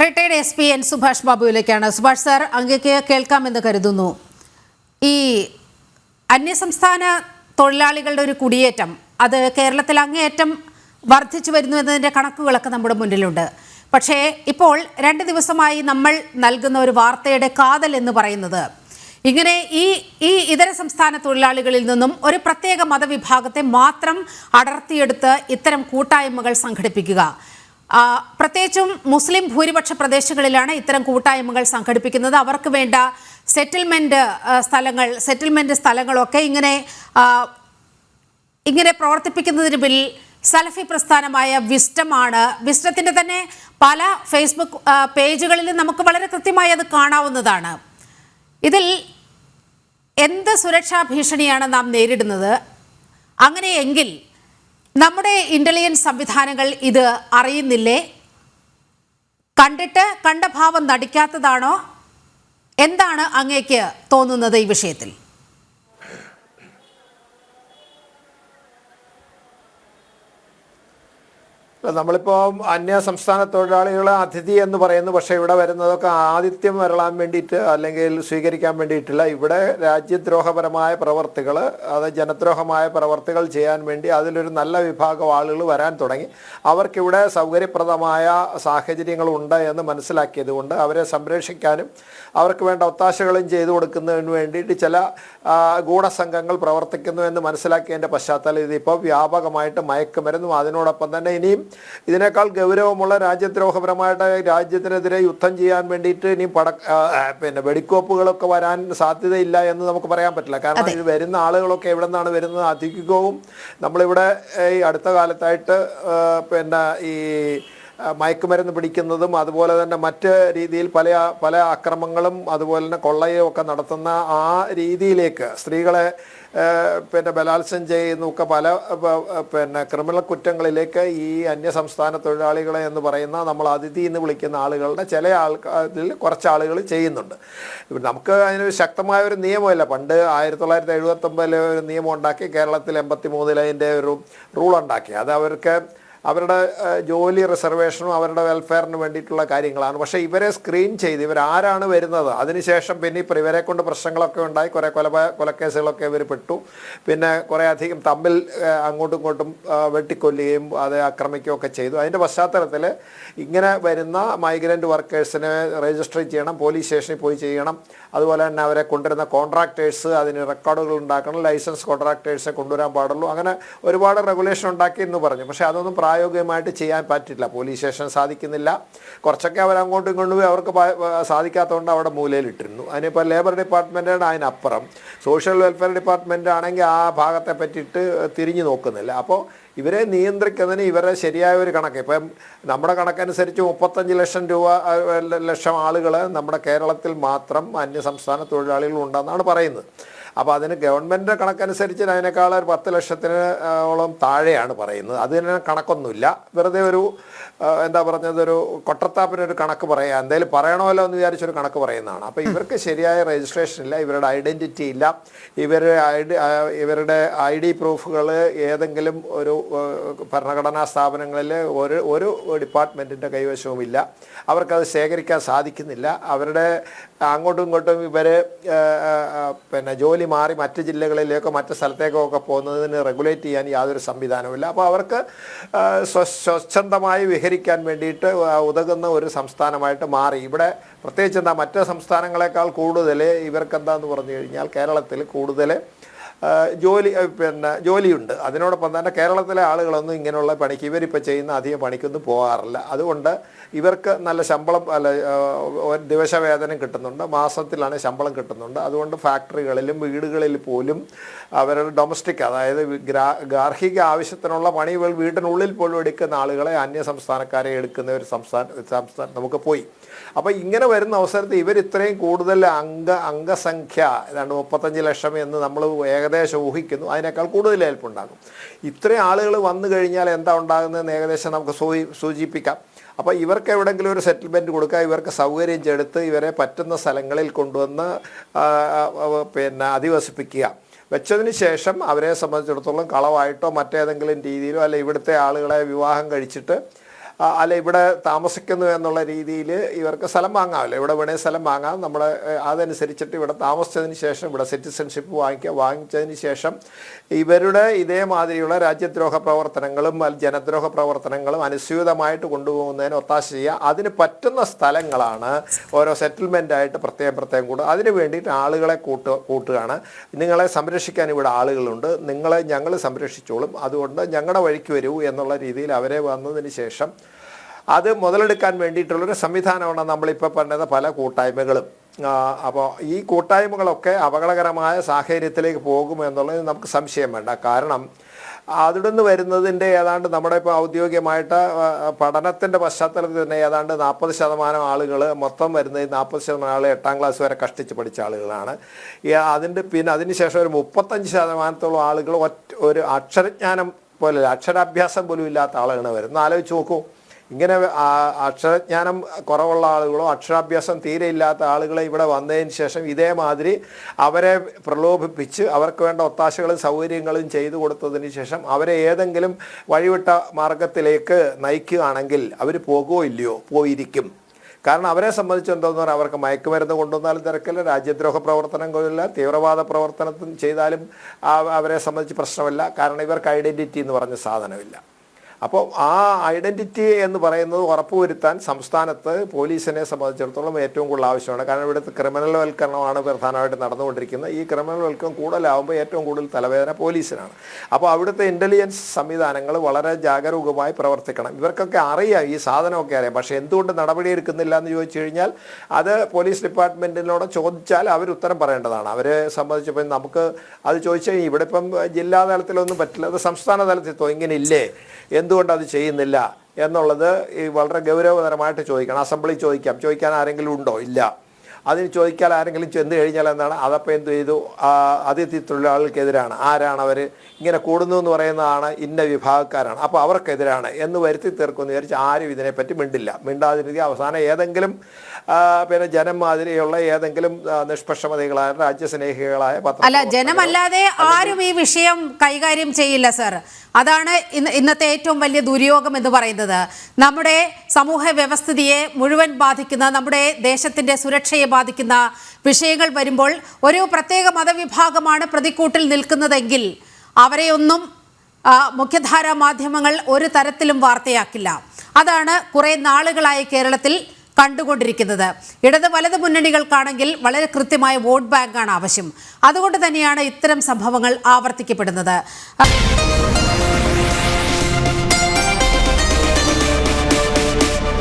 Retired SP N Subhash ബാബുവിലേക്കാണ്. Subhash sir, അങ്ങേക്ക് കേൾക്കാമെന്ന് കരുതുന്നു. ഈ അന്യസംസ്ഥാന തൊഴിലാളികളുടെ ഒരു കുടിയേറ്റം അത് കേരളത്തിൽ അങ്ങേയറ്റം വർദ്ധിച്ചു വരുന്നു എന്നതിൻ്റെ കണക്കുകളൊക്കെ നമ്മുടെ മുന്നിലുണ്ട്. പക്ഷേ ഇപ്പോൾ 2 ദിവസമായി നമ്മൾ നൽകുന്ന ഒരു വാർത്തയുടെ കാതൽ എന്ന് പറയുന്നത് ഇങ്ങനെ ഈ ഇതര സംസ്ഥാന തൊഴിലാളികളിൽ നിന്നും ഒരു പ്രത്യേക മതവിഭാഗത്തെ മാത്രം അടർത്തിയെടുത്ത് ഇത്തരം കൂട്ടായ്മകൾ സംഘടിപ്പിക്കുക. പ്രത്യേകിച്ചും മുസ്ലിം ഭൂരിപക്ഷ പ്രദേശങ്ങളിലാണ് ഇത്തരം കൂട്ടായ്മകൾ സംഘടിപ്പിക്കുന്നത്. അവർക്ക് വേണ്ട സെറ്റിൽമെന്റ് സ്ഥലങ്ങളൊക്കെ ഇങ്ങനെ പ്രവർത്തിപ്പിക്കുന്നതിന് പിന്നിൽ സലഫി പ്രസ്ഥാനമായ വിസ്ഡമാണ്. വിസ്ഡത്തിൻ്റെ തന്നെ പല ഫേസ്ബുക്ക് പേജുകളിലും നമുക്ക് വളരെ കൃത്യമായി അത് കാണാവുന്നതാണ്. ഇതിൽ എന്ത് സുരക്ഷാ ഭീഷണിയാണ് നാം നേരിടുന്നത്? അങ്ങനെയെങ്കിൽ നമ്മുടെ ഇന്റലിജൻസ് സംവിധാനങ്ങൾ ഇത് അറിയുന്നില്ലേ? കണ്ട ഭാവം നടിക്കാത്തതാണോ? എന്താണ് അങ്ങേക്ക് തോന്നുന്നത് ഈ വിഷയത്തിൽ? നമ്മളിപ്പോൾ അന്യ സംസ്ഥാന തൊഴിലാളികളെ അതിഥി എന്ന് പറയുന്നു. പക്ഷേ ഇവിടെ വരുന്നതൊക്കെ ആതിഥ്യം വരളാൻ വേണ്ടിയിട്ട് അല്ലെങ്കിൽ സ്വീകരിക്കാൻ വേണ്ടിയിട്ടില്ല. ഇവിടെ രാജ്യദ്രോഹപരമായ പ്രവർത്തികൾ, അത് ജനദ്രോഹമായ പ്രവർത്തികൾ ചെയ്യാൻ വേണ്ടി അതിലൊരു നല്ല വിഭാഗം ആളുകൾ വരാൻ തുടങ്ങി. അവർക്കിവിടെ സൗകര്യപ്രദമായ സാഹചര്യങ്ങളുണ്ട് എന്ന് മനസ്സിലാക്കിയത് കൊണ്ട് അവരെ സംരക്ഷിക്കാനും അവർക്ക് വേണ്ട ഒത്താശകളും ചെയ്തു കൊടുക്കുന്നതിന് വേണ്ടിയിട്ട് ചില ഗൂഢസംഘങ്ങൾ പ്രവർത്തിക്കുന്നു എന്ന് മനസ്സിലാക്കിയതിൻ്റെ പശ്ചാത്തലം ഇതിപ്പോൾ വ്യാപകമായിട്ട് മയക്കുമരുന്നും അതിനോടൊപ്പം തന്നെ ഇനിയും ഇതിനേക്കാൾ ഗൗരവമുള്ള രാജ്യദ്രോഹപരമായിട്ട് രാജ്യത്തിനെതിരെ യുദ്ധം ചെയ്യാൻ വേണ്ടിയിട്ട് ഇനിയും വെടിക്കോപ്പുകളൊക്കെ വരാൻ സാധ്യതയില്ല എന്ന് നമുക്ക് പറയാൻ പറ്റില്ല. കാരണം ഇത് വരുന്ന ആളുകളൊക്കെ എവിടെ നിന്നാണ് വരുന്നത്? അധികവും നമ്മളിവിടെ ഈ അടുത്ത കാലത്തായിട്ട് ഈ മയക്കുമരുന്ന് പിടിക്കുന്നതും അതുപോലെ തന്നെ മറ്റ് രീതിയിൽ പല അക്രമങ്ങളും അതുപോലെ തന്നെ കൊള്ളയും ഒക്കെ നടത്തുന്ന ആ രീതിയിലേക്ക് സ്ത്രീകളെ ബലാത്സംഗം ചെയ്യുന്നൊക്കെ പല ക്രിമിനൽ കുറ്റങ്ങളിലേക്ക് ഈ അന്യസംസ്ഥാന തൊഴിലാളികളെ എന്ന് പറയുന്ന നമ്മൾ അതിഥി എന്ന് വിളിക്കുന്ന ആളുകളുടെ ചില ആൾക്കാരിൽ കുറച്ച് ആളുകൾ ചെയ്യുന്നുണ്ട്. നമുക്ക് അതിനൊരു ശക്തമായ ഒരു നിയമമില്ല. പണ്ട് 1979 ഒരു നിയമം ഉണ്ടാക്കി, കേരളത്തിൽ 83 അതിൻ്റെ ഒരു റൂൾ ഉണ്ടാക്കി. അത് അവരുടെ ജോലി റിസർവേഷനും അവരുടെ വെൽഫെയറിന് വേണ്ടിയിട്ടുള്ള കാര്യങ്ങളാണ്. പക്ഷേ ഇവരെ സ്ക്രീൻ ചെയ്ത് ഇവരാരാണ് വരുന്നത്, അതിനുശേഷം പിന്നെ ഇപ്പോൾ ഇവരെ കൊണ്ട് പ്രശ്നങ്ങളൊക്കെ ഉണ്ടായി. കുറേ കൊലക്കേസുകളൊക്കെ ഇവർ പെട്ടു. പിന്നെ കുറേ അധികം തമ്മിൽ അങ്ങോട്ടും ഇങ്ങോട്ടും വെട്ടിക്കൊല്ലുകയും അത് ആക്രമിക്കുകയൊക്കെ ചെയ്തു. അതിൻ്റെ പശ്ചാത്തലത്തിൽ ഇങ്ങനെ വരുന്ന മൈഗ്രൻ്റ് വർക്കേഴ്സിനെ രജിസ്റ്റർ ചെയ്യണം, പോലീസ് സ്റ്റേഷനിൽ പോയി ചെയ്യണം. അതുപോലെ തന്നെ അവരെ കൊണ്ടുവരുന്ന കോൺട്രാക്ടേഴ്സ് അതിന് റെക്കോർഡുകൾ ഉണ്ടാക്കണം, ലൈസൻസ് കോൺട്രാക്ടേഴ്സെ കൊണ്ടുവരാൻ പാടുള്ളൂ. അങ്ങനെ ഒരുപാട് റെഗുലേഷൻ ഉണ്ടാക്കി എന്ന് പറഞ്ഞു. പക്ഷേ അതൊന്നും പ്രായോഗികമായിട്ട് ചെയ്യാൻ പറ്റില്ല. പോലീസ് സ്റ്റേഷൻ സാധിക്കുന്നില്ല. കുറച്ചൊക്കെ അവരങ്ങോട്ടും ഇങ്ങോട്ടും അവർക്ക് സാധിക്കാത്തതുകൊണ്ട് അവിടെ മൂലയിലിട്ടിരുന്നു. അതിനിപ്പോൾ ലേബർ ഡിപ്പാർട്ട്മെൻറ്റാണ്, അതിനപ്പുറം സോഷ്യൽ വെൽഫെയർ ഡിപ്പാർട്ട്മെൻറ്റ് ആണെങ്കിൽ ആ ഭാഗത്തെ പറ്റിയിട്ട് തിരിഞ്ഞു നോക്കുന്നില്ല. അപ്പോൾ ഇവരെ നിയന്ത്രിക്കുന്നതിന് ഇവരെ ശരിയായ ഒരു കണക്ക്, ഇപ്പം നമ്മുടെ കണക്കനുസരിച്ച് 35 ലക്ഷം ആളുകൾ നമ്മുടെ കേരളത്തിൽ മാത്രം അന്യസംസ്ഥാന തൊഴിലാളികൾ ഉണ്ടെന്നാണ് പറയുന്നത്. അപ്പോൾ അതിന് ഗവൺമെൻറ് കണക്കനുസരിച്ച് അതിനേക്കാൾ ഒരു 10 ലക്ഷത്തിനോളം താഴെയാണ് പറയുന്നത്. അതിന് കണക്കൊന്നുമില്ല. വെറുതെ ഒരു ഒരു കൊട്ടത്താപ്പിനൊരു കണക്ക് പറയുക, എന്തായാലും പറയണമല്ലോ എന്ന് വിചാരിച്ചൊരു കണക്ക് പറയുന്നതാണ്. അപ്പോൾ ഇവർക്ക് ശരിയായ രജിസ്ട്രേഷൻ ഇല്ല, ഇവരുടെ ഐഡൻറ്റിറ്റി ഇല്ല, ഇവരുടെ ID പ്രൂഫുകൾ ഏതെങ്കിലും ഒരു ഭരണഘടനാ സ്ഥാപനങ്ങളിൽ ഒരു ഡിപ്പാർട്ട്മെൻറ്റിൻ്റെ കൈവശവുമില്ല. അവർക്കത് ശേഖരിക്കാൻ സാധിക്കുന്നില്ല. അവരുടെ അങ്ങോട്ടും ഇങ്ങോട്ടും ഇവർ ജോലി മാറി മറ്റ് ജില്ലകളിലേക്കോ മറ്റ് സ്ഥലത്തേക്കോ ഒക്കെ പോകുന്നതിന് റെഗുലേറ്റ് ചെയ്യാൻ യാതൊരു സംവിധാനവുമില്ല. അപ്പോൾ അവർക്ക് സ്വച്ഛന്തമായി വിഹരിക്കാൻ വേണ്ടിയിട്ട് ഉതകുന്ന ഒരു സംസ്ഥാനമായിട്ട് മാറി. ഇവിടെ പ്രത്യേകിച്ച് മറ്റ് സംസ്ഥാനങ്ങളെക്കാൾ കൂടുതൽ ഇവർക്കെന്താന്ന് പറഞ്ഞു കഴിഞ്ഞാൽ കേരളത്തിൽ കൂടുതൽ ജോലിയുണ്ട്. അതിനോടൊപ്പം തന്നെ കേരളത്തിലെ ആളുകളൊന്നും ഇങ്ങനെയുള്ള പണിക്ക് ഇവരിപ്പോൾ ചെയ്യുന്ന അധികം പണിക്കൊന്നും പോകാറില്ല. അതുകൊണ്ട് ഇവർക്ക് നല്ല ശമ്പളം ദിവസവേതനം കിട്ടുന്നുണ്ട്, മാസത്തിലാണ് ശമ്പളം കിട്ടുന്നുണ്ട്. അതുകൊണ്ട് ഫാക്ടറികളിലും വീടുകളിൽ പോലും അവരുടെ ഡൊമസ്റ്റിക്, അതായത് ഗാർഹിക ആവശ്യത്തിനുള്ള പണികൾ വീടിനുള്ളിൽ പോലും എടുക്കുന്ന ആളുകളെ അന്യ സംസ്ഥാനക്കാരെ എടുക്കുന്ന ഒരു സംസ്ഥാനം നമുക്ക് പോയി. അപ്പോൾ ഇങ്ങനെ വരുന്ന അവസരത്തിൽ ഇവർ ഇത്രയും കൂടുതൽ അംഗസംഖ്യ ഏതാണ്ട് 35 ലക്ഷം എന്ന് നമ്മൾ ഏകദേശം ഊഹിക്കുന്നു. അതിനേക്കാൾ കൂടുതൽ ഹെൽപ്പുണ്ടാകും. ഇത്രയും ആളുകൾ വന്നു കഴിഞ്ഞാൽ എന്താ ഉണ്ടാകുന്നതെന്ന് ഏകദേശം നമുക്ക് സൂചിപ്പിക്കാം. അപ്പോൾ ഇവർക്ക് എവിടെയെങ്കിലും ഒരു സെറ്റിൽമെൻറ്റ് കൊടുക്കുക, ഇവർക്ക് സൗകര്യം ചെടുത്ത് ഇവരെ പറ്റുന്ന സ്ഥലങ്ങളിൽ കൊണ്ടുവന്ന് അധിവസിപ്പിക്കുക. വെച്ചതിന് ശേഷം അവരെ സംബന്ധിച്ചിടത്തോളം കളവായിട്ടോ മറ്റേതെങ്കിലും രീതിയിലോ അല്ല ഇവിടുത്തെ ആളുകളെ വിവാഹം കഴിച്ചിട്ട് അല്ല ഇവിടെ താമസിക്കുന്നു എന്നുള്ള രീതിയിൽ ഇവർക്ക് സ്ഥലം വാങ്ങാമല്ലോ. ഇവിടെ വേണേൽ സ്ഥലം വാങ്ങാം. നമ്മുടെ അതനുസരിച്ചിട്ട് ഇവിടെ താമസിച്ചതിന് ശേഷം ഇവിടെ സിറ്റിസൺഷിപ്പ് വാങ്ങിച്ചതിന് ശേഷം ഇവരുടെ ഇതേമാതിരിയുള്ള രാജ്യദ്രോഹ പ്രവർത്തനങ്ങളും ജനദ്രോഹ പ്രവർത്തനങ്ങളും അനുസ്യൂതമായിട്ട് കൊണ്ടുപോകുന്നതിന് ഒത്താശ ചെയ്യുക. അതിന് പറ്റുന്ന സ്ഥലങ്ങളാണ് ഓരോ സെറ്റിൽമെൻ്റായിട്ട് പ്രത്യേകം കൂടുക. അതിന് വേണ്ടിയിട്ട് ആളുകളെ കൂട്ടുകയാണ്. നിങ്ങളെ സംരക്ഷിക്കാൻ ഇവിടെ ആളുകളുണ്ട്, നിങ്ങളെ ഞങ്ങൾ സംരക്ഷിച്ചോളും, അതുകൊണ്ട് ഞങ്ങളുടെ വഴിക്ക് വരൂ എന്നുള്ള രീതിയിൽ അവരെ വന്നതിന് ശേഷം അത് മുതലെടുക്കാൻ വേണ്ടിയിട്ടുള്ളൊരു സംവിധാനമാണ് നമ്മളിപ്പോൾ പറഞ്ഞത് പല കൂട്ടായ്മകളും. അപ്പോൾ ഈ കൂട്ടായ്മകളൊക്കെ അപകടകരമായ സാഹചര്യത്തിലേക്ക് പോകുമെന്നുള്ളത് നമുക്ക് സംശയം വേണ്ട. കാരണം അവിടെ നിന്ന് വരുന്നതിൻ്റെ ഏതാണ്ട് നമ്മുടെ ഇപ്പോൾ ഔദ്യോഗികമായിട്ട് പഠനത്തിൻ്റെ പശ്ചാത്തലത്തിൽ തന്നെ ഏതാണ്ട് 40% ആളുകൾ മൊത്തം വരുന്നത് 40% ആളുകൾ 8ാം ക്ലാസ് വരെ കഷ്ടിച്ച് പഠിച്ച ആളുകളാണ്. പിന്നെ അതിനുശേഷം ഒരു 35% ആളുകൾ ഒരു അക്ഷരജ്ഞാനം പോലെ അക്ഷരാഭ്യാസം പോലും ഇല്ലാത്ത ആളുകളാണ് വരുന്നത്. ആലോചിച്ച് നോക്കൂ. ഇങ്ങനെ അക്ഷരജ്ഞാനം കുറവുള്ള ആളുകളോ അക്ഷരാഭ്യാസം തീരെ ഇല്ലാത്ത ആളുകളെ ഇവിടെ വന്നതിന് ശേഷം ഇതേമാതിരി അവരെ പ്രലോഭിപ്പിച്ച് അവർക്ക് വേണ്ട ഒത്താശകളും സൗകര്യങ്ങളും ചെയ്തു കൊടുത്തതിന് ശേഷം അവരെ ഏതെങ്കിലും വഴിവിട്ട മാർഗത്തിലേക്ക് നയിക്കുകയാണെങ്കിൽ അവർ പോകുമോ ഇല്ലയോ? പോയിരിക്കും. കാരണം അവരെ സംബന്ധിച്ച് എന്താണെന്ന് പറഞ്ഞാൽ അവർക്ക് മയക്കുമരുന്ന് കൊണ്ടുവന്നാലും തിരക്കില്ല, രാജ്യദ്രോഹ പ്രവർത്തനം കൊണ്ടില്ല, തീവ്രവാദ പ്രവർത്തനം ചെയ്താലും അവരെ സംബന്ധിച്ച് പ്രശ്നമില്ല. കാരണം ഇവർക്ക് ഐഡൻറ്റിറ്റി എന്ന് പറഞ്ഞ സാധനമില്ല. അപ്പോൾ ആ ഐഡൻറ്റിറ്റി എന്ന് പറയുന്നത് ഉറപ്പുവരുത്താൻ സംസ്ഥാനത്ത് പോലീസിനെ സംബന്ധിച്ചിടത്തോളം ഏറ്റവും കൂടുതൽ ആവശ്യമാണ്. കാരണം ഇവിടുത്തെ ക്രിമിനൽ വൽക്കരണമാണ് പ്രധാനമായിട്ട് നടന്നുകൊണ്ടിരിക്കുന്നത്. ഈ ക്രിമിനൽ വൽക്കരണം കൂടുതലാവുമ്പോൾ ഏറ്റവും കൂടുതൽ തലവേദന പോലീസിനാണ്. അപ്പോൾ അവിടുത്തെ ഇൻ്റലിജൻസ് സംവിധാനങ്ങൾ വളരെ ജാഗരൂകമായി പ്രവർത്തിക്കണം. ഇവർക്കൊക്കെ അറിയാം, ഈ സാധനമൊക്കെ അറിയാം. പക്ഷേ എന്തുകൊണ്ട് നടപടിയെടുക്കുന്നില്ല എന്ന് ചോദിച്ചു കഴിഞ്ഞാൽ അത് പോലീസ് ഡിപ്പാർട്ട്മെൻറ്റിനോട് ചോദിച്ചാൽ അവർ ഉത്തരം പറയേണ്ടതാണ്. അവരെ സംബന്ധിച്ചപ്പോൾ നമുക്ക് അത് ചോദിച്ചു കഴിഞ്ഞാൽ ഇവിടെ ഇപ്പം ജില്ലാ തലത്തിലൊന്നും പറ്റില്ല, അത് സംസ്ഥാന തലത്തിൽ ഇങ്ങനെ ഇല്ലേ, എന്തുകൊണ്ട് അത് ചെയ്യുന്നില്ല എന്നുള്ളത് ഈ വളരെ ഗൗരവതരമായിട്ട് ചോദിക്കണം. അസംബ്ലി ചോദിക്കാൻ ആരെങ്കിലും ഉണ്ടോ? ഇല്ല. അതിന് ചോദിക്കാൻ ആരെങ്കിലും ചെന്ന് കഴിഞ്ഞാൽ എന്താണ്, അതപ്പോൾ എന്ത് ചെയ്തു, അതിഥി തൊഴിലാളികൾക്കെതിരാണ്. ആരാണ് അവർ? ഇങ്ങനെ കൂടുന്നു എന്ന് പറയുന്നതാണ് ഇന്ന വിഭാഗക്കാരാണ്, അപ്പോൾ അവർക്കെതിരാണ് എന്ന് വരുത്തി തീർക്കുമെന്ന് വിചാരിച്ച് ആരും ഇതിനെപ്പറ്റി മിണ്ടാതിരിക്കുക. അവസാനം ഏതെങ്കിലും പിന്നെ ജനം മാതിരിയുള്ള ഏതെങ്കിലും നിഷ്പക്ഷമതികളായ രാജ്യസ്നേഹികളായ അല്ല, ജനമല്ലാതെ ആരും ഈ വിഷയം കൈകാര്യം ചെയ്യില്ല സർ. അതാണ് ഇന്നത്തെ ഏറ്റവും വലിയ ദുര്യോഗം എന്ന് പറയുന്നത്. നമ്മുടെ സമൂഹ വ്യവസ്ഥിതിയെ മുഴുവൻ ബാധിക്കുന്ന, നമ്മുടെ ദേശത്തിൻ്റെ സുരക്ഷയെ ബാധിക്കുന്ന വിഷയങ്ങൾ വരുമ്പോൾ ഒരു പ്രത്യേക മതവിഭാഗമാണ് പ്രതിക്കൂട്ടിൽ നിൽക്കുന്നതെങ്കിൽ അവരെയൊന്നും മുഖ്യധാരാ മാധ്യമങ്ങൾ ഒരു തരത്തിലും വാർത്തയാക്കില്ല. അതാണ് കുറേ നാളുകളായി കേരളത്തിൽ കണ്ടുകൊണ്ടിരിക്കുന്നത്. ഇടത് വലത് മുന്നണികൾക്കാണെങ്കിൽ വളരെ കൃത്യമായ വോട്ട് ബാങ്കാണ് ആവശ്യം. അതുകൊണ്ട് തന്നെയാണ് ഇത്തരം സംഭവങ്ങൾ ആവർത്തിക്കപ്പെടുന്നത്.